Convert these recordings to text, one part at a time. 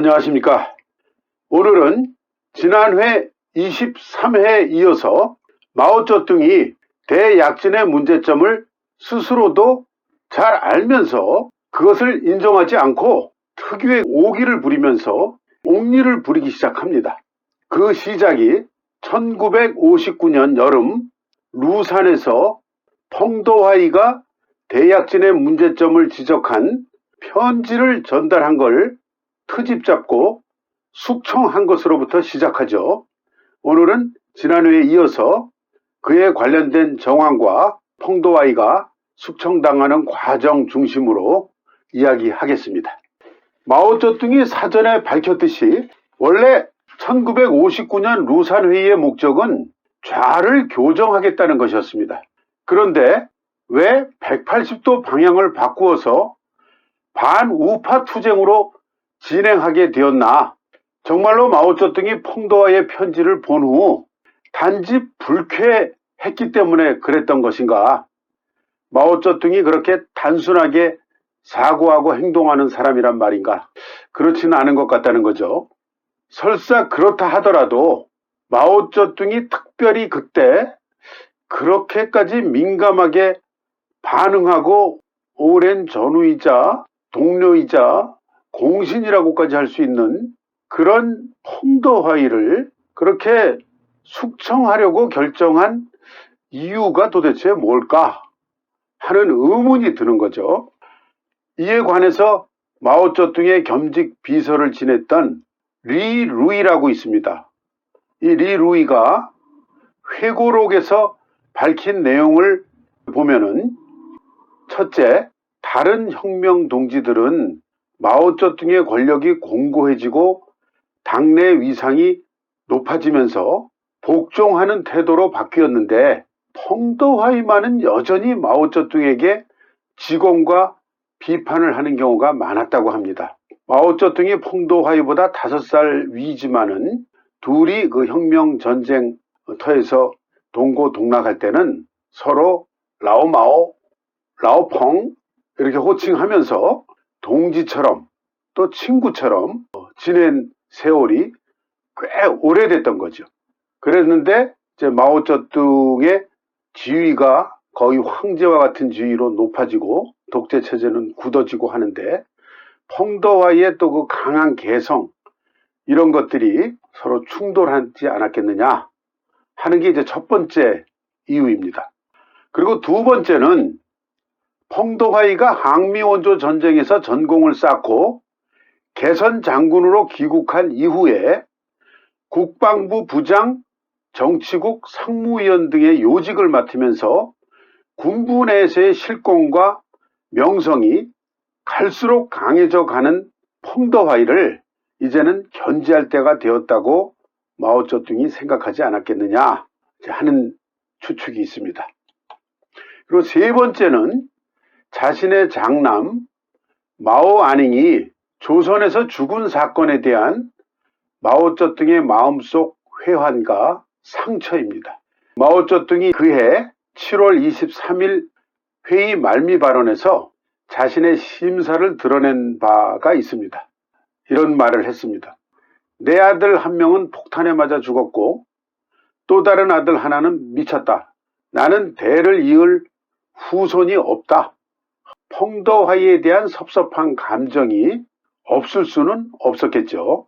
안녕하십니까. 오늘은 지난회 23회에 이어서 마오쩌둥이 대약진의 문제점을 스스로도 잘 알면서 그것을 인정하지 않고 특유의 오기를 부리면서 옹리를 부리기 시작합니다. 그 시작이 1959년 여름 루산에서 펑도하이가 대약진의 문제점을 지적한 편지를 전달한 걸 트집 잡고 숙청한 것으로부터 시작하죠. 오늘은 지난해에 이어서 그에 관련된 정황과 펑도하이가 숙청당하는 과정 중심으로 이야기하겠습니다. 마오쩌둥이 사전에 밝혔듯이 원래 1959년 루산회의의 목적은 좌를 교정하겠다는 것이었습니다. 그런데 왜 180도 방향을 바꾸어서 반우파 투쟁으로 진행하게 되었나? 정말로 마오쩌둥이 펑도하이의 편지를 본 후 단지 불쾌했기 때문에 그랬던 것인가? 마오쩌둥이 그렇게 단순하게 사고하고 행동하는 사람이란 말인가? 그렇지는 않은 것 같다는 거죠. 설사 그렇다 하더라도 마오쩌둥이 특별히 그때 그렇게까지 민감하게 반응하고 오랜 전우이자 동료이자 공신이라고까지 할 수 있는 그런 펑도하이를 그렇게 숙청하려고 결정한 이유가 도대체 뭘까 하는 의문이 드는 거죠. 이에 관해서 마오쩌둥의 겸직 비서를 지냈던 리 루이라고 있습니다. 이 리 루이가 회고록에서 밝힌 내용을 보면은 첫째, 다른 혁명 동지들은 마오쩌둥의 권력이 공고해지고 당내 위상이 높아지면서 복종하는 태도로 바뀌었는데 펑도하이만은 여전히 마오쩌둥에게 직언과 비판을 하는 경우가 많았다고 합니다. 마오쩌둥이 펑도하이보다 5살 위지만은 둘이 그 혁명 전쟁터에서 동고동락할 때는 서로 라오마오, 라오펑 이렇게 호칭하면서 동지처럼 또 친구처럼 지낸 세월이 꽤 오래됐던 거죠. 그랬는데 이제 마오쩌둥의 지위가 거의 황제와 같은 지위로 높아지고 독재 체제는 굳어지고 하는데 펑도하이의 또 그 강한 개성 이런 것들이 서로 충돌하지 않았겠느냐 하는 게 이제 첫 번째 이유입니다. 그리고 두 번째는 펑도하이가 항미원조 전쟁에서 전공을 쌓고 개선 장군으로 귀국한 이후에 국방부 부장, 정치국 상무위원 등의 요직을 맡으면서 군부 내에서의 실권과 명성이 갈수록 강해져 가는 펑도하이를 이제는 견제할 때가 되었다고 마오쩌둥이 생각하지 않았겠느냐 하는 추측이 있습니다. 그리고 세 번째는 자신의 장남 마오 아닝이 조선에서 죽은 사건에 대한 마오쩌둥의 마음속 회환과 상처입니다. 마오쩌둥이 그해 7월 23일 회의 말미 발언에서 자신의 심사를 드러낸 바가 있습니다. 이런 말을 했습니다. 내 아들 한 명은 폭탄에 맞아 죽었고 또 다른 아들 하나는 미쳤다. 나는 대를 이을 후손이 없다. 펑도하이에 대한 섭섭한 감정이 없을 수는 없었겠죠.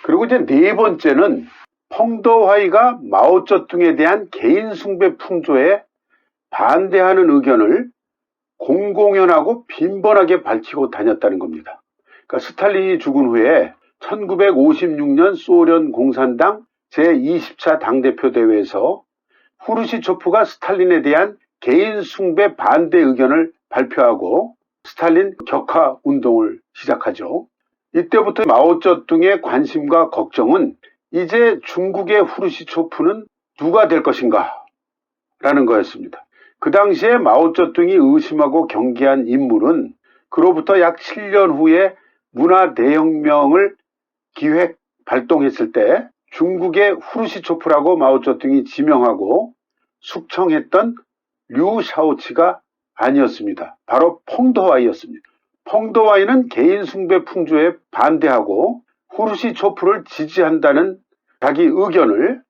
그리고 이제 네 번째는 펑도하이가 마오쩌둥에 대한 개인 숭배 풍조에 반대하는 의견을 공공연하고 빈번하게 밝히고 다녔다는 겁니다. 그러니까 스탈린이 죽은 후에 1956년 소련 공산당 제20차 당대표 대회에서 후르시초프가 스탈린에 대한 개인 숭배 반대 의견을 발표하고 스탈린 격하 운동을 시작하죠. 이때부터 마오쩌둥의 관심과 걱정은 이제 중국의 후르시초프는 누가 될 것인가 라는 거였습니다. 그 당시에 마오쩌둥이 의심하고 경계한 인물은 그로부터 약 7년 후에 문화 대혁명을 기획 발동했을 때 중국의 후르시초프라고 마오쩌둥이 지명하고 숙청했던 류 샤오치가 아니었습니다. 바로 펑도하이였습니다. 펑더와이는 개인 숭배 풍조에 반대하고 후르시초프를 지지한다는 자기 의견을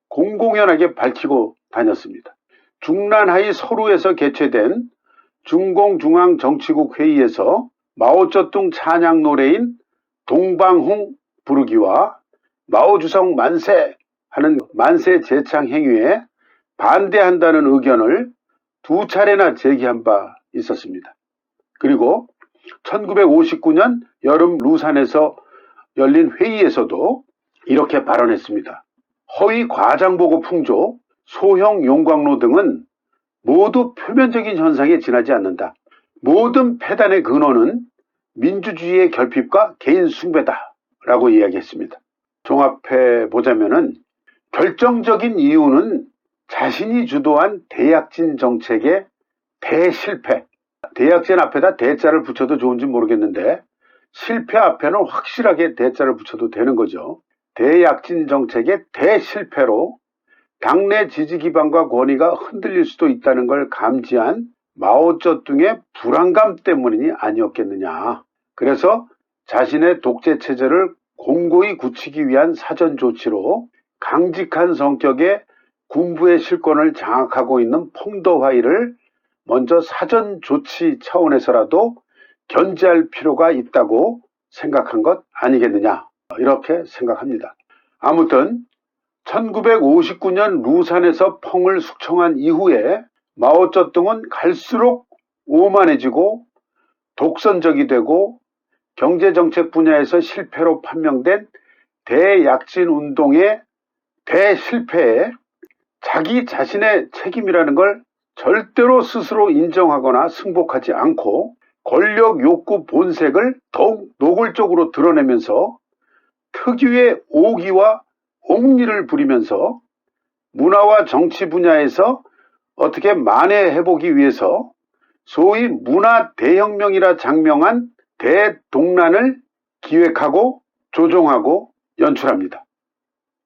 공공연하게 밝히고 다녔습니다. 중란하이 서루에서 개최된 중공중앙정치국 회의에서 마오쩌둥 찬양 노래인 동방홍 부르기와 마오주성 만세 하는 만세 제창 행위에 반대한다는 의견을 두 차례나 제기한 바 있었습니다. 그리고 1959년 여름 루산에서 열린 회의에서도 이렇게 발언했습니다. 허위 과장보고 풍조, 소형 용광로 등은 모두 표면적인 현상에 지나지 않는다. 모든 폐단의 근원은 민주주의의 결핍과 개인 숭배다 라고 이야기했습니다. 종합해 보자면은 결정적인 이유는 자신이 주도한 대약진 정책의 대실패. 대약진 앞에다 대자를 붙여도 좋은지 모르겠는데 실패 앞에는 확실하게 대자를 붙여도 되는 거죠. 대약진 정책의 대실패로 당내 지지 기반과 권위가 흔들릴 수도 있다는 걸 감지한 마오쩌둥의 불안감 때문이 아니었겠느냐. 그래서 자신의 독재 체제를 공고히 굳히기 위한 사전 조치로 강직한 성격의 군부의 실권을 장악하고 있는 펑더화이를 먼저 사전 조치 차원에서라도 견제할 필요가 있다고 생각한 것 아니겠느냐, 이렇게 생각합니다. 아무튼 1959년 루산에서 펑을 숙청한 이후에 마오쩌둥은 갈수록 오만해지고 독선적이 되고 경제정책 분야에서 실패로 판명된 대약진 운동의 대실패에 자기 자신의 책임이라는 걸 절대로 스스로 인정하거나 승복하지 않고 권력 욕구 본색을 더욱 노골적으로 드러내면서 특유의 오기와 옥리를 부리면서 문화와 정치 분야에서 어떻게 만회해보기 위해서 소위 문화 대혁명이라 장명한 대동란을 기획하고 조종하고 연출합니다.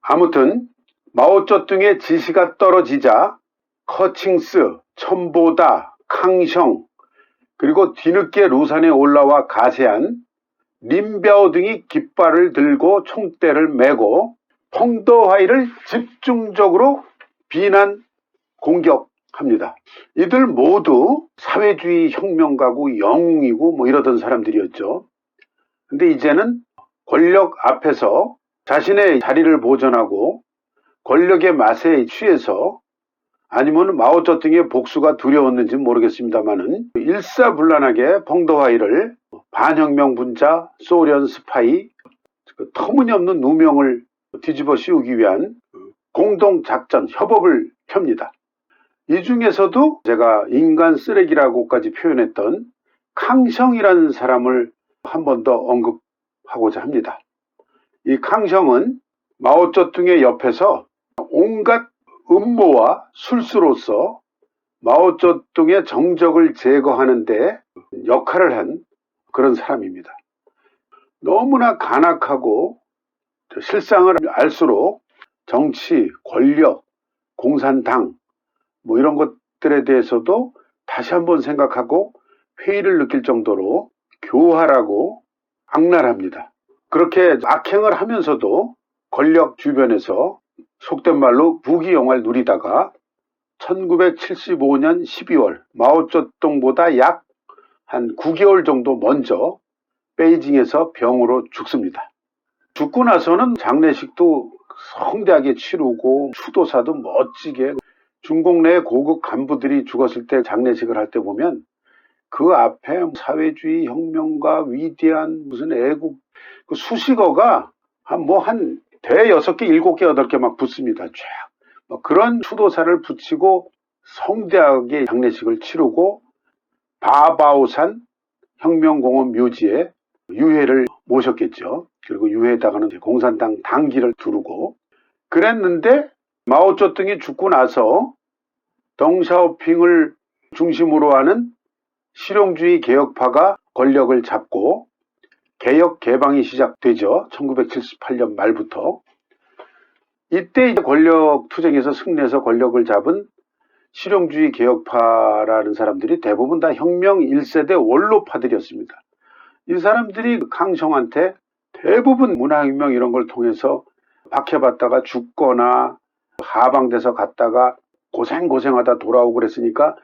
아무튼 마오쩌둥의 지시가 떨어지자 커칭스, 첨보다, 캉셩, 그리고 뒤늦게 루산에 올라와 가세한 린벼오 등이 깃발을 들고 총대를 메고 펑더화이를 집중적으로 비난, 공격합니다. 이들 모두 사회주의 혁명가고 영웅이고 뭐 이러던 사람들이었죠. 근데 이제는 권력 앞에서 자신의 자리를 보존하고 권력의 맛에 취해서 아니면 마오쩌둥의 복수가 두려웠는지 모르겠습니다만은 일사불란하게 펑더화이를 반혁명 분자, 소련 스파이, 터무니없는 누명을 뒤집어 씌우기 위한 공동작전, 협업을 펴니다. 이 중에서도 제가 인간 쓰레기라고까지 표현했던 캉셩이라는 사람을 한 번 더 언급하고자 합니다. 이 캉셩은 마오쩌둥의 옆에서 온갖 음모와 술수로서 마오쩌둥의 정적을 제거하는 데 역할을 한 그런 사람입니다. 너무나 간악하고 실상을 알수록 정치, 권력, 공산당 뭐 이런 것들에 대해서도 다시 한번 생각하고 회의를 느낄 정도로 교활하고 악랄합니다. 그렇게 악행을 하면서도 권력 주변에서 속된 말로 부귀영화를 누리다가 1975년 12월 마오쩌둥보다 약 한 9개월 정도 먼저 베이징에서 병으로 죽습니다. 죽고 나서는 장례식도 성대하게 치르고 추도사도 멋지게, 중공 내 고급 간부들이 죽었을 때 장례식을 할 때 보면 그 앞에 사회주의 혁명가, 위대한 무슨 애국 그 수식어가 한 대여섯 개, 7개, 8개 막 붙습니다. 쫙. 그런 추도사를 붙이고 성대하게 장례식을 치르고 바바오산 혁명공원 묘지에 유해를 모셨겠죠. 그리고 유해에다가는 공산당 당기를 두르고 그랬는데 마오쩌둥이 죽고 나서 덩샤오핑을 중심으로 하는 실용주의 개혁파가 권력을 잡고 개혁 개방이 시작되죠. 1978년 말부터. 이때 이제 권력 투쟁에서 승리해서 권력을 잡은 실용주의 개혁파라는 사람들이 대부분 다 혁명 1세대 원로파들이었습니다. 이 사람들이 강성한테 대부분 문화혁명 이런 걸 통해서 박해받다가 죽거나 하방돼서 갔다가 고생하다 돌아오고 그랬으니까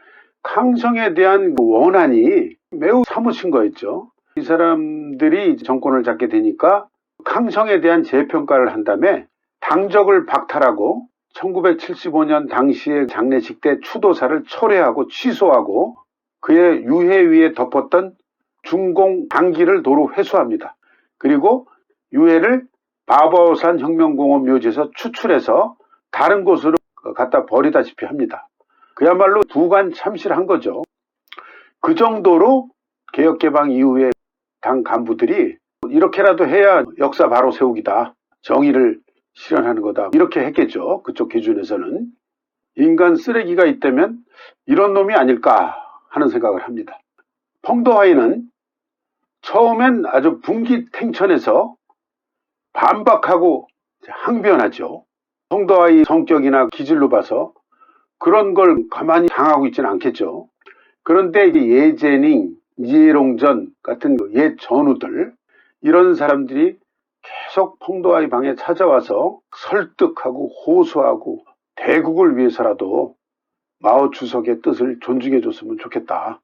강성에 대한 원한이 매우 사무친 거였죠. 이 사람들이 정권을 잡게 되니까 강성에 대한 재평가를 한 다음에 당적을 박탈하고 1975년 당시의 장례식 때 추도사를 철회하고 취소하고 그의 유해 위에 덮었던 중공 당기를 도로 회수합니다. 그리고 유해를 바바오산 혁명공원 묘지에서 추출해서 다른 곳으로 갖다 버리다시피 합니다. 그야말로 두관 참실한 거죠. 그 정도로 개혁개방 이후에 당 간부들이 이렇게라도 해야 역사 바로 세우기다. 정의를 실현하는 거다. 이렇게 했겠죠. 그쪽 기준에서는. 인간 쓰레기가 있다면 이런 놈이 아닐까 하는 생각을 합니다. 펑도하이는 처음엔 아주 분기탱천해서 반박하고 항변하죠. 펑도하이 성격이나 기질로 봐서 그런 걸 가만히 당하고 있지는 않겠죠. 그런데 예제닝, 이해롱전 같은 옛 전우들 이런 사람들이 계속 펑도하이 방에 찾아와서 설득하고 호소하고 대국을 위해서라도 마오 주석의 뜻을 존중해 줬으면 좋겠다.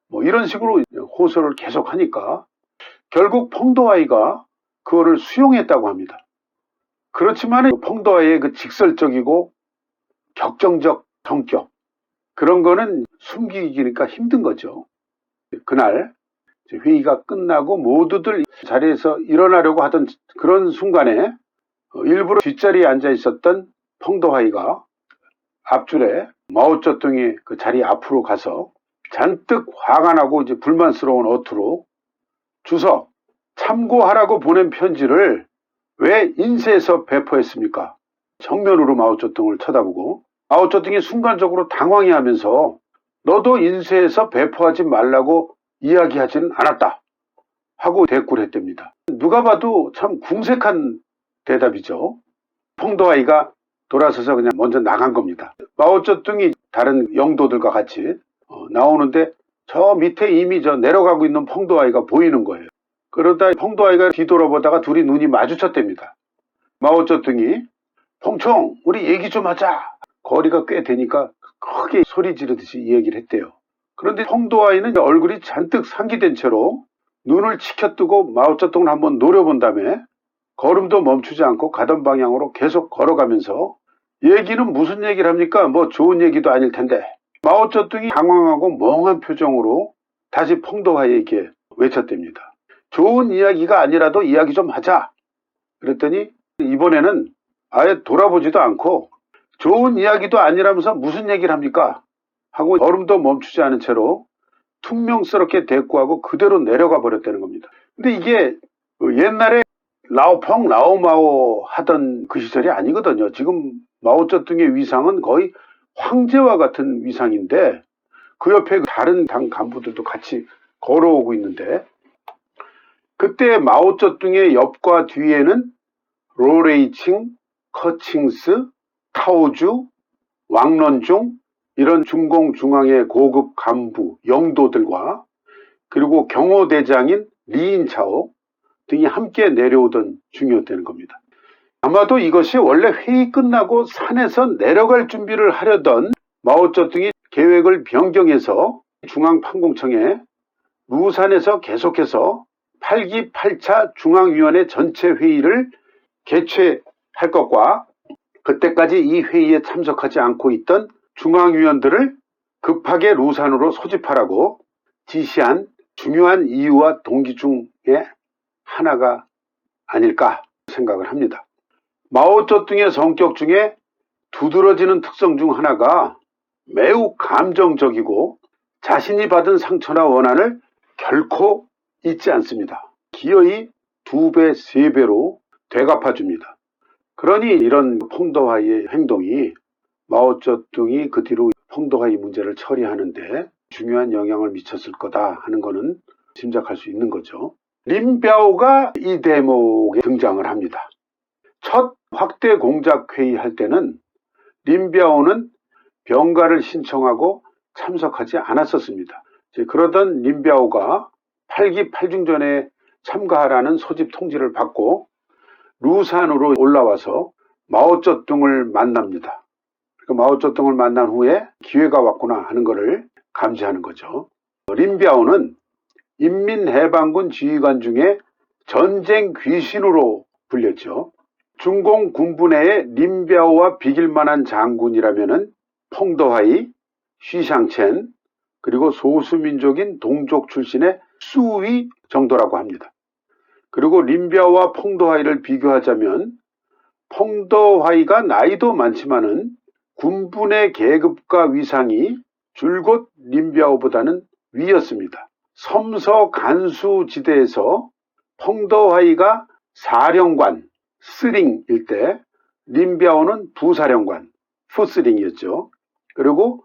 뭐 이런 식으로 호소를 계속 하니까 결국 펑도하이가 그거를 수용했다고 합니다. 그렇지만 펑도하이의 그 직설적이고 격정적 성격 그런 거는 숨기기니까 힘든 거죠. 그날 회의가 끝나고 모두들 자리에서 일어나려고 하던 그런 순간에 일부러 뒷자리에 앉아 있었던 펑도하이가 앞줄에 마오쩌둥이 그 자리 앞으로 가서 잔뜩 화가 나고 이제 불만스러운 어투로 주석 참고하라고 보낸 편지를 왜 인쇄해서 배포했습니까? 정면으로 마오쩌둥을 쳐다보고 마오쩌둥이 순간적으로 당황해하면서 너도 인쇄해서 배포하지 말라고 이야기하지는 않았다 하고 대꾸를 했답니다. 누가 봐도 참 궁색한 대답이죠. 펑도하이가 돌아서서 그냥 먼저 나간 겁니다. 마오쩌둥이 다른 영도들과 같이 나오는데 저 밑에 이미 내려가고 있는 펑도하이가 보이는 거예요. 그러다 펑도하이가 뒤돌아보다가 둘이 눈이 마주쳤답니다. 마오쩌둥이 펑총 우리 얘기 좀 하자. 거리가 꽤 되니까 크게 소리 지르듯이 얘기를 했대요. 그런데 펑도하이는 얼굴이 잔뜩 상기된 채로 눈을 치켜뜨고 마오쩌둥을 한번 노려본 다음에 걸음도 멈추지 않고 가던 방향으로 계속 걸어가면서 얘기는 무슨 얘기를 합니까? 뭐 좋은 얘기도 아닐 텐데. 마오쩌둥이 당황하고 멍한 표정으로 다시 펑도하이에게 외쳤답니다. 좋은 이야기가 아니라도 이야기 좀 하자. 그랬더니 이번에는 아예 돌아보지도 않고 좋은 이야기도 아니라면서 무슨 얘기를 합니까? 하고 걸음도 멈추지 않은 채로 퉁명스럽게 대꾸하고 그대로 내려가 버렸다는 겁니다. 근데 이게 옛날에 라오펑, 라오마오 하던 그 시절이 아니거든요. 지금 마오쩌둥의 위상은 거의 황제와 같은 위상인데 그 옆에 다른 당 간부들도 같이 걸어오고 있는데 그때 마오쩌둥의 옆과 뒤에는 로레이칭, 커칭스, 타오주, 왕런중 이런 중공 중앙의 고급 간부, 영도들과 그리고 경호대장인 리인차오 등이 함께 내려오던 중이었다는 겁니다. 아마도 이것이 원래 회의 끝나고 산에서 내려갈 준비를 하려던 마오쩌둥이 계획을 변경해서 중앙판공청에 루산에서 계속해서 8기 8차 중앙위원회 전체 회의를 개최할 것과 그때까지 이 회의에 참석하지 않고 있던 중앙위원들을 급하게 루산으로 소집하라고 지시한 중요한 이유와 동기 중에 하나가 아닐까 생각을 합니다. 마오쩌둥의 성격 중에 두드러지는 특성 중 하나가 매우 감정적이고 자신이 받은 상처나 원한을 결코 잊지 않습니다. 기어이 2배, 3배로 되갚아줍니다. 그러니 이런 펑도하이의 행동이 마오쩌둥이 그 뒤로 펑도하이 문제를 처리하는데 중요한 영향을 미쳤을 거다 하는 거는 짐작할 수 있는 거죠. 림벼오가 이 대목에 등장을 합니다. 첫 확대 공작 회의 할 때는 림벼오는 병가를 신청하고 참석하지 않았었습니다. 그러던 림벼오가 팔기팔중전에 참가하라는 소집 통지를 받고 루산으로 올라와서 마오쩌둥을 만납니다. 마오쩌둥을 만난 후에 기회가 왔구나 하는 것을 감지하는 거죠. 린비아오는 인민해방군 지휘관 중에 전쟁 귀신으로 불렸죠. 중공 군부 내에 린비아오와 비길 만한 장군이라면은 펑더하이, 쉬샹첸, 그리고 소수민족인 동족 출신의 수위 정도라고 합니다. 그리고 린비아오와 펑더하이를 비교하자면 펑더하이가 나이도 많지만은 군분의 계급과 위상이 줄곧 린비아오보다는 위였습니다. 섬서 간수 지대에서 펑더하이가 사령관, 스링일 때 린비아오는 부사령관, 푸스링이었죠. 그리고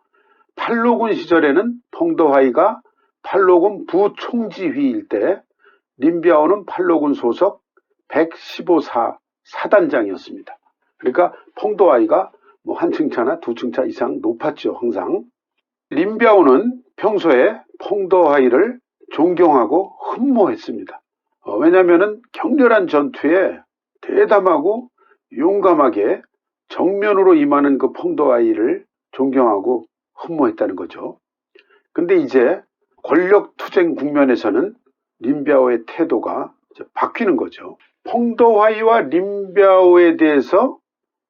팔로군 시절에는 펑더하이가 팔로군 부총지휘일 때 린비아오는 팔로군 소속 115사 사단장이었습니다. 그러니까 펑더하이가 한 층차나 두 층차 이상 높았죠. 항상. 린비아오는 평소에 펑더하이를 존경하고 흠모했습니다. 왜냐하면 격렬한 전투에 대담하고 용감하게 정면으로 임하는 그 펑더하이를 존경하고 흠모했다는 거죠. 근데 이제 권력투쟁 국면에서는 린비아오의 태도가 바뀌는 거죠. 펑더하이와 린비아오에 대해서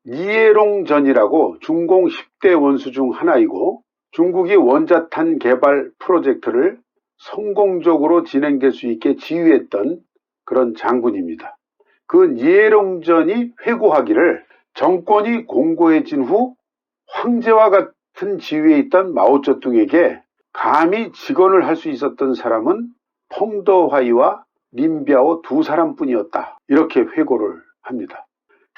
니에롱전이라고 중공 10대 원수 중 하나이고 중국이 원자탄 개발 프로젝트를 성공적으로 진행될 수 있게 지휘했던 그런 장군입니다. 그 니에롱전이 회고하기를 정권이 공고해진 후 황제와 같은 지위에 있던 마오쩌둥에게 감히 직언을 할 수 있었던 사람은 펑더하이와 린비아오 두 사람뿐이었다. 이렇게 회고를 합니다.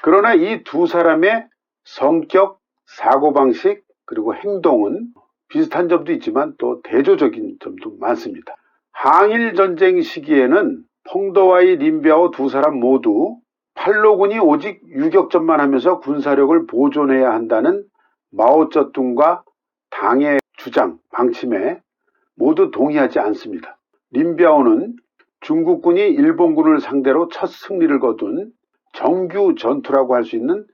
그러나 이 두 사람의 성격, 사고방식, 그리고 행동은 비슷한 점도 있지만 또 대조적인 점도 많습니다. 항일전쟁 시기에는 펑더하이, 린비아오 두 사람 모두 팔로군이 오직 유격전만 하면서 군사력을 보존해야 한다는 마오쩌둥과 당의 주장, 방침에 모두 동의하지 않습니다. 린비아오는 중국군이 일본군을 상대로 첫 승리를 거둔 정규 전투라고 할 수 있는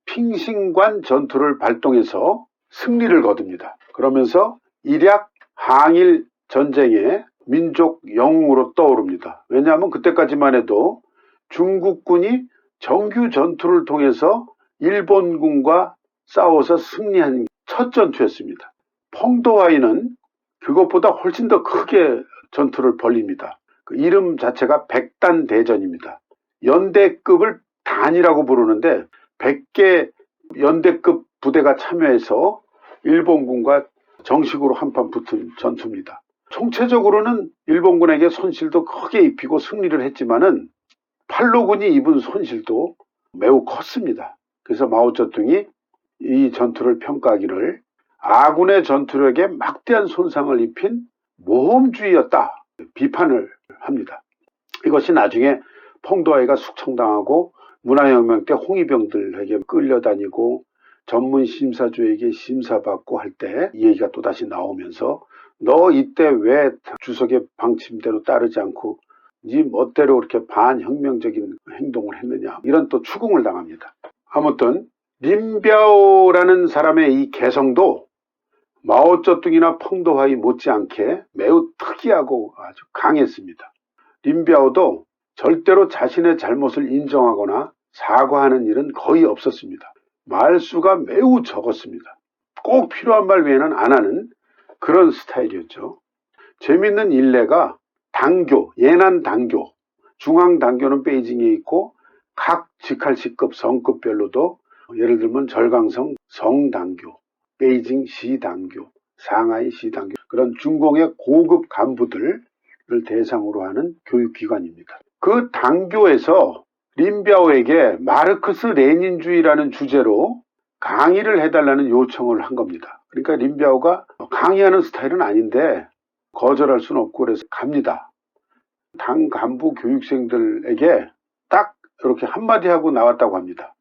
핑신관 전투를 발동해서 승리를 거둡니다. 그러면서 일약 항일 전쟁의 민족 영웅으로 떠오릅니다. 왜냐하면 그때까지만 해도 중국군이 정규 전투를 통해서 일본군과 싸워서 승리한 첫 전투였습니다. 펑더하이는 그것보다 훨씬 더 크게 전투를 벌립니다. 그 이름 자체가 백단대전입니다. 연대급을 단이라고 부르는데 100개 연대급 부대가 참여해서 일본군과 정식으로 한판 붙은 전투입니다. 총체적으로는 일본군에게 손실도 크게 입히고 승리를 했지만은 팔로군이 입은 손실도 매우 컸습니다. 그래서 마오쩌둥이 이 전투를 평가하기를 아군의 전투력에 막대한 손상을 입힌 모험주의였다 비판을 합니다. 이것이 나중에 펑더하이가 숙청당하고 문화혁명 때 홍위병들에게 끌려다니고 전문 심사주에게 심사받고 할 때 이 얘기가 또다시 나오면서 너 이때 왜 주석의 방침대로 따르지 않고 네 멋대로 그렇게 반혁명적인 행동을 했느냐 이런 또 추궁을 당합니다. 아무튼 린비아오라는 사람의 이 개성도 마오쩌둥이나 펑더하이 못지않게 매우 특이하고 아주 강했습니다. 린비아오도 절대로 자신의 잘못을 인정하거나 사과하는 일은 거의 없었습니다. 말수가 매우 적었습니다. 꼭 필요한 말 외에는 안 하는 그런 스타일이었죠. 재밌는 일례가 당교, 예난 당교, 중앙 당교는 베이징에 있고 각 직할시급 성급별로도 예를 들면 절강성 성당교, 베이징 시당교, 상하이 시당교 그런 중공의 고급 간부들을 대상으로 하는 교육기관입니다. 그 당교에서 린비아오에게 마르크스 레닌주의라는 주제로 강의를 해달라는 요청을 한 겁니다. 그러니까 린비아오가 강의하는 스타일은 아닌데 거절할 수는 없고 그래서 갑니다. 당 간부 교육생들에게 딱 이렇게 한마디 하고 나왔다고 합니다.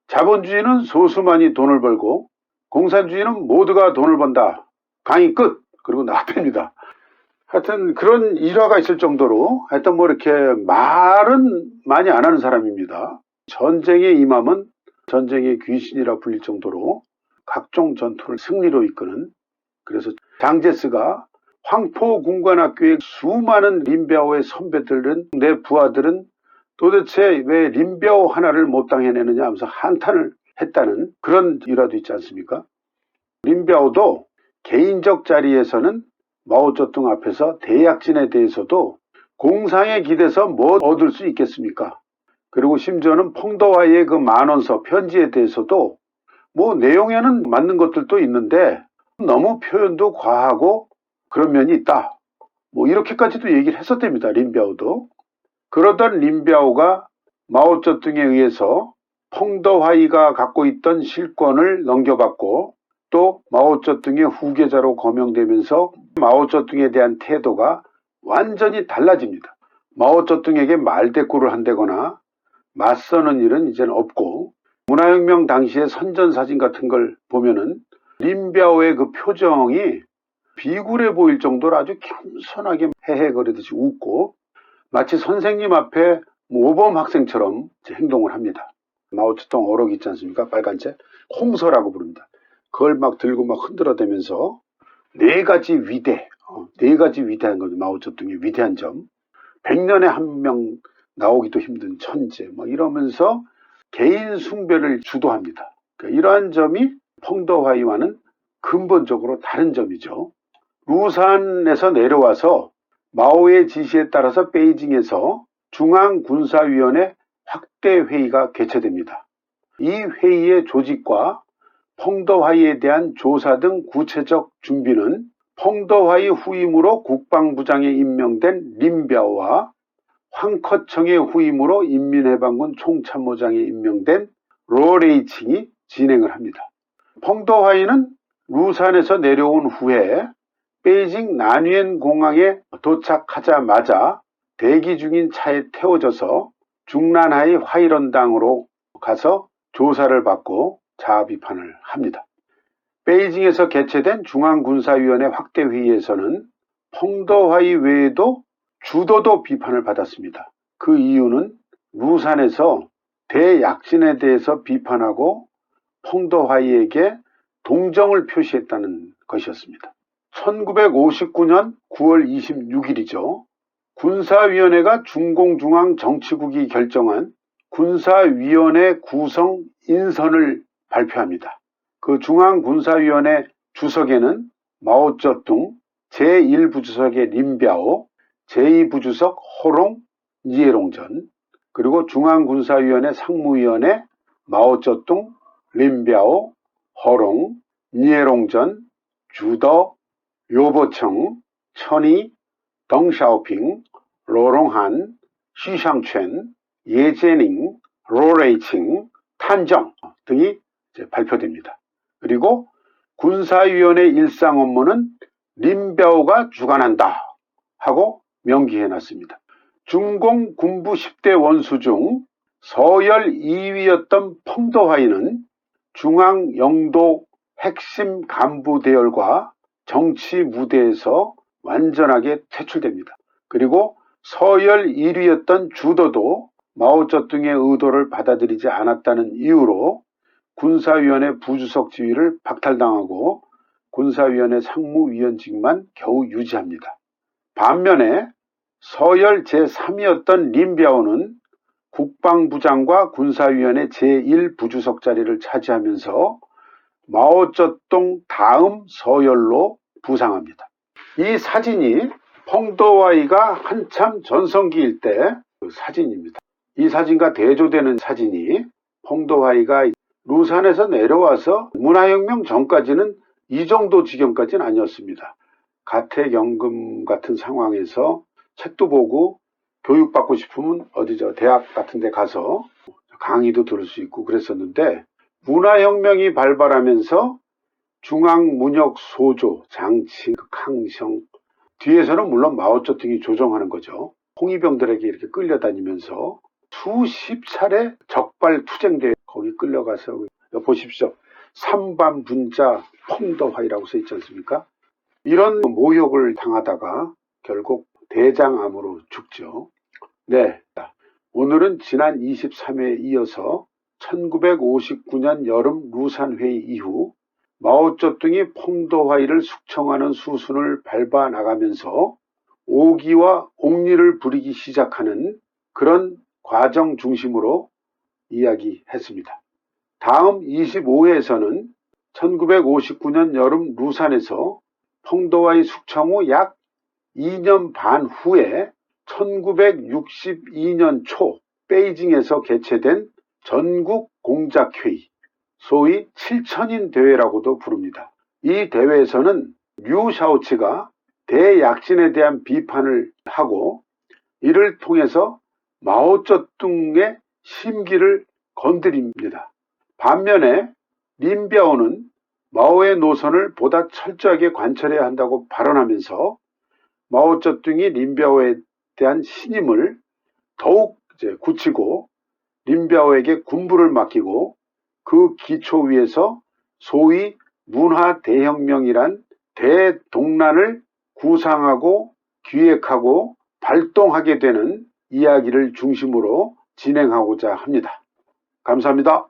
자본주의는 소수만이 돈을 벌고 공산주의는 모두가 돈을 번다. 강의 끝! 그리고 나왔답니다. 하여튼 그런 일화가 있을 정도로 하여튼 뭐 이렇게 말은 많이 안 하는 사람입니다. 전쟁에 임하면 전쟁의 귀신이라 불릴 정도로 각종 전투를 승리로 이끄는, 그래서 장제스가 황포군관학교의 수많은 린비아오의 선배들은, 내 부하들은 도대체 왜 린비아오 하나를 못 당해내느냐 하면서 한탄을 했다는 그런 일화도 있지 않습니까? 린비아오도 개인적 자리에서는 마오쩌둥 앞에서 대약진에 대해서도 공상에 기대서 뭐 얻을 수 있겠습니까? 그리고 심지어는 펑더와이의 그 만원서 편지에 대해서도 뭐 내용에는 맞는 것들도 있는데 너무 표현도 과하고 그런 면이 있다, 뭐 이렇게까지도 얘기를 했었답니다. 린비아오도. 그러던 린비아오가 마오쩌둥에 의해서 펑더화이가 갖고 있던 실권을 넘겨받고 또 마오쩌둥의 후계자로 거명되면서 마오쩌둥에 대한 태도가 완전히 달라집니다. 마오쩌둥에게 말대꾸를 한다거나 맞서는 일은 이제는 없고, 문화혁명 당시의 선전사진 같은 걸 보면은 린비아오의 그 표정이 비굴해 보일 정도로 아주 겸손하게 헤헤거리듯이 웃고 마치 선생님 앞에 모범 학생처럼 행동을 합니다. 마오쩌둥 어록 있지 않습니까? 빨간색 홍서라고 부릅니다. 그걸 막 들고 막 흔들어대면서 네 가지 위대한 거죠. 마오쩌둥의 위대한 점, 100년에 한 명 나오기도 힘든 천재, 막 이러면서 개인 숭배를 주도합니다. 그러니까 이러한 점이 펑더화이와는 근본적으로 다른 점이죠. 루산에서 내려와서 마오의 지시에 따라서 베이징에서 중앙군사위원회 확대회의가 개최됩니다. 이 회의의 조직과 펑더화이에 대한 조사 등 구체적 준비는 펑더화이 후임으로 국방부장에 임명된 린비아오와 황커청의 후임으로 인민해방군 총참모장에 임명된 로레이칭이 진행을 합니다. 펑더화이는 루산에서 내려온 후에 베이징 난위엔 공항에 도착하자마자 대기 중인 차에 태워져서 중란하이 화이런당으로 가서 조사를 받고 자아 비판을 합니다. 베이징에서 개최된 중앙군사위원회 확대회의에서는 펑더화이 외에도 주도도 비판을 받았습니다. 그 이유는 루산에서 대약진에 대해서 비판하고 펑더화이에게 동정을 표시했다는 것이었습니다. 1959년 9월 26일이죠. 군사위원회가 중공중앙 정치국이 결정한 군사위원회 구성 인선을 발표합니다. 그 중앙군사위원회 주석에는 마오쩌둥, 제1부주석의 린비아오, 제2부주석 호롱, 니에롱전, 그리고 중앙군사위원회 상무위원회 마오쩌둥, 린비아오, 호롱, 니에롱전, 주더, 료보청, 천이, 덩샤오핑, 로롱한, 시샹첸, 예제닝, 로레이칭, 탄정 등이 발표됩니다. 그리고 군사위원회 일상 업무는 린비아오가 주관한다 하고 명기해놨습니다. 중공 군부 10대 원수 중 서열 2위였던 펑더화이는 중앙 영도 핵심 간부 대열과 정치 무대에서 완전하게 퇴출됩니다. 그리고 서열 1위였던 주도도 마오쩌둥의 의도를 받아들이지 않았다는 이유로 군사위원회 부주석 지위를 박탈당하고 군사위원회 상무위원직만 겨우 유지합니다. 반면에 서열 제3위였던 린비아오는 국방부장과 군사위원회 제1부주석 자리를 차지하면서 마오쩌둥 다음 서열로 부상합니다. 이 사진이 펑더화이가 한참 전성기일 때 그 사진입니다. 이 사진과 대조되는 사진이 펑더화이가 루산에서 내려와서 문화혁명 전까지는 이 정도 지경까지는 아니었습니다. 가택연금 같은 상황에서 책도 보고 교육받고 싶으면 대학 같은 데 가서 강의도 들을 수 있고 그랬었는데, 문화혁명이 발발하면서 중앙문역 소조, 장칭, 강성, 뒤에서는 물론 마오쩌둥이 조정하는 거죠. 홍위병들에게 이렇게 끌려다니면서 수십 차례 적발 투쟁대에 거기 끌려가서 보십시오. 삼반분자 펑더화이라고 써있지 않습니까? 이런 모욕을 당하다가 결국 대장암으로 죽죠. 네, 오늘은 지난 23회에 이어서 1959년 여름 루산회의 이후 마오쩌둥이 펑도화이를 숙청하는 수순을 밟아 나가면서 오기와 옥리를 부리기 시작하는 그런 과정 중심으로 이야기했습니다. 다음 25회에서는 1959년 여름 루산에서 펑도화이 숙청 후 약 2년 반 후에 1962년 초 베이징에서 개최된 전국 공작회의, 소위 7천인 대회라고도 부릅니다. 이 대회에서는 류 샤오치가 대약진에 대한 비판을 하고 이를 통해서 마오쩌둥의 심기를 건드립니다. 반면에 린비아오는 마오의 노선을 보다 철저하게 관철해야 한다고 발언하면서 마오쩌둥이 린비아오에 대한 신임을 더욱 굳히고 린비아오에게 군부를 맡기고 그 기초 위에서 소위 문화대혁명이란 대동란을 구상하고 기획하고 발동하게 되는 이야기를 중심으로 진행하고자 합니다. 감사합니다.